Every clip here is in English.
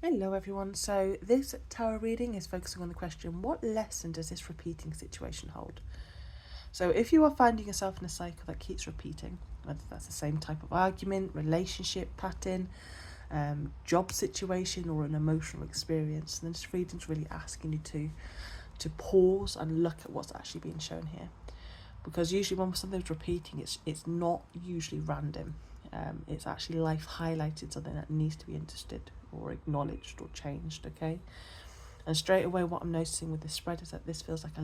Hello everyone, so this tarot reading is focusing on the question, what lesson does this repeating situation hold? So if you are finding yourself in a cycle that keeps repeating, whether that's the same type of argument, relationship pattern, job situation or an emotional experience, then this reading's really asking you to pause and look at what's actually being shown here. Because usually when something's repeating, it's not usually random. It's actually life highlighted something that needs to be understood or acknowledged or changed. Okay, and straight away, what I'm noticing with this spread is that this feels like a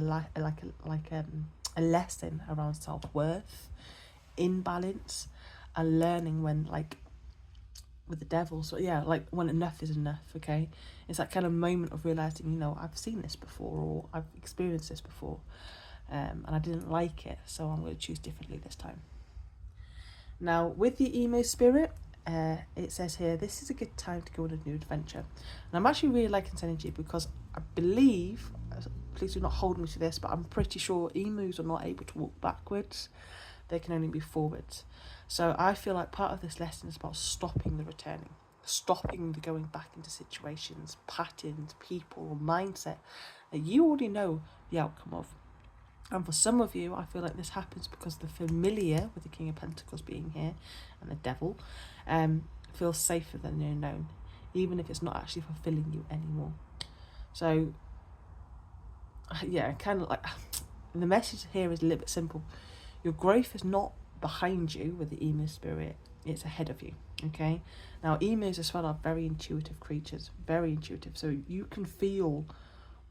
lesson around self-worth, imbalance, and learning when, like with the devil. So yeah, like when enough is enough. Okay, it's that kind of moment of realizing, I've seen this before or I've experienced this before, and I didn't like it, so I'm going to choose differently this time. Now, with the emo spirit, it says here, this is a good time to go on a new adventure. And I'm actually really liking this energy because I believe, please do not hold me to this, but I'm pretty sure emus are not able to walk backwards. They can only be forwards. So I feel like part of this lesson is about stopping the returning, stopping the going back into situations, patterns, people, or mindset that you already know the outcome of. And for some of you, I feel like this happens because the familiar, with the King of Pentacles being here and the Devil, feels safer than the unknown, even if it's not actually fulfilling you anymore. So, yeah, kind of like the message here is a little bit simple. Your growth is not behind you with the emu spirit, it's ahead of you. Okay, now emus as well are very intuitive creatures, very intuitive. So you can feel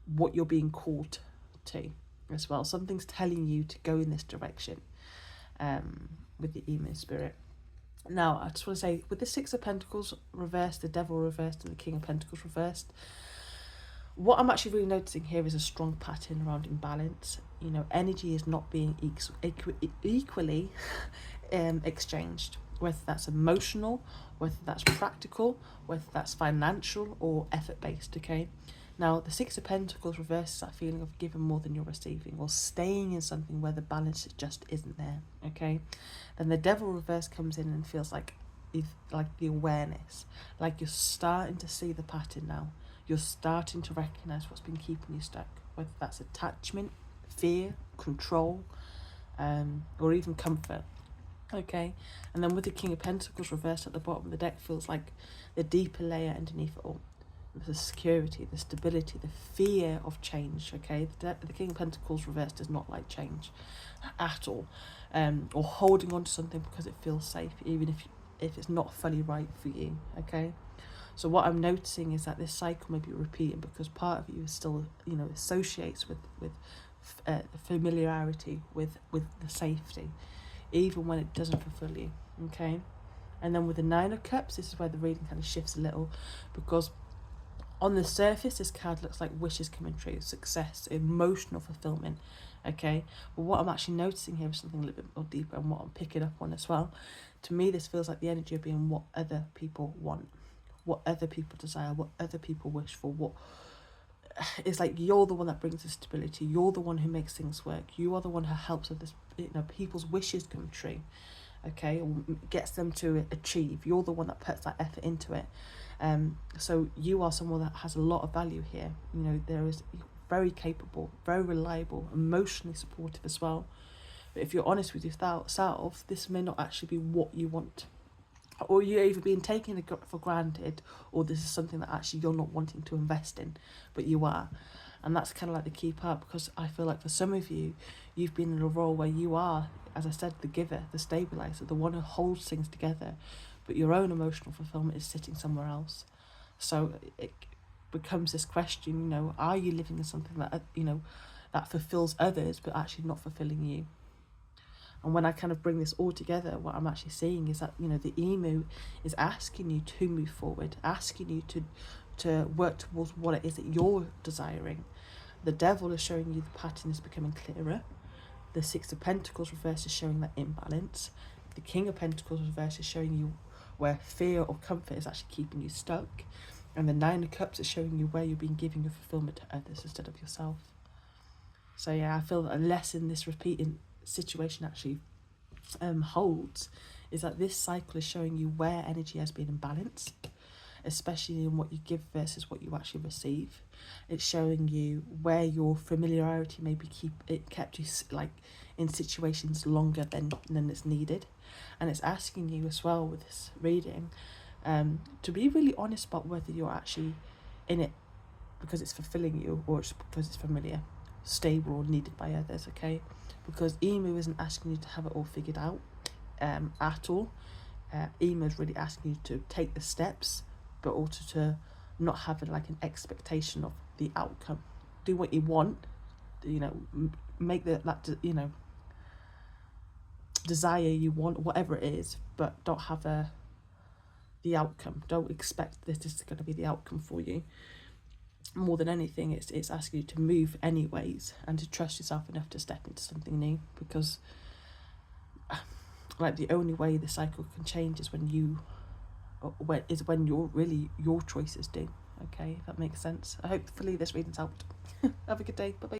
what you're being called to as well. Something's telling you to go in this direction with the emu spirit. Now, I just want to say, with the Six of Pentacles reversed, the Devil reversed, and the King of Pentacles reversed, what I'm actually really noticing here is a strong pattern around imbalance. Energy is not being equally exchanged, whether that's emotional, whether that's practical, whether that's financial or effort-based, okay? Now, the Six of Pentacles reverses that feeling of giving more than you're receiving, or staying in something where the balance just isn't there, okay? Then the Devil reverse comes in and feels like the awareness, like you're starting to see the pattern now. You're starting to recognise what's been keeping you stuck, whether that's attachment, fear, control, or even comfort. Okay, and then with the King of Pentacles reversed at the bottom of the deck, feels like the deeper layer underneath it all. The security, the stability, the fear of change. Okay, the King of Pentacles reversed does not like change at all, or holding on to something because it feels safe, even if it's not fully right for you. Okay, so what I'm noticing is that this cycle may be repeating because part of you is still, associates with familiarity, with the safety, even when it doesn't fulfill you. Okay, and then with the Nine of Cups, this is where the reading kind of shifts a little, because on the surface, this card looks like wishes coming true, success, emotional fulfillment, okay? But what I'm actually noticing here is something a little bit more deeper, and what I'm picking up on as well. To me, this feels like the energy of being what other people want, what other people desire, what other people wish for. It's like you're the one that brings the stability. You're the one who makes things work. You are the one who helps with this, people's wishes come true, okay? Or gets them to achieve. You're the one that puts that effort into it. So you are someone that has a lot of value here. There is very capable, very reliable, emotionally supportive as well. But if you're honest with yourself, this may not actually be what you want, or you're either being taken for granted, or this is something that actually you're not wanting to invest in, but you are. And that's kind of like the key part, because I feel like for some of you, you've been in a role where you are, as I said, the giver, the stabilizer, the one who holds things together, but your own emotional fulfillment is sitting somewhere else. So it becomes this question, are you living in something that, that fulfills others, but actually not fulfilling you? And when I kind of bring this all together, what I'm actually seeing is that, the emu is asking you to move forward, asking you to work towards what it is that you're desiring. The Devil is showing you the pattern is becoming clearer. The Six of Pentacles reverse is showing that imbalance. The King of Pentacles reverse is showing you where fear or comfort is actually keeping you stuck. And the Nine of Cups is showing you where you've been giving your fulfillment to others instead of yourself. So yeah, I feel that a lesson this repeating situation actually holds is that this cycle is showing you where energy has been imbalanced, especially in what you give versus what you actually receive. It's showing you where your familiarity maybe kept you like in situations longer than it's needed. And it's asking you as well with this reading to be really honest about whether you're actually in it because it's fulfilling you or it's because it's familiar, stable, or needed by others, okay? Because Emu isn't asking you to have it all figured out at all. Emu is really asking you to take the steps, but also to not have like an expectation of the outcome. Do what you want, you know, make that you know, desire you want, whatever it is, but don't have the outcome. Don't expect this is going to be the outcome for you. More than anything, it's asking you to move anyways and to trust yourself enough to step into something new, because like the only way the cycle can change is when you're really your choices do. Okay, if that makes sense. Hopefully this reading's helped. Have a good day. Bye bye.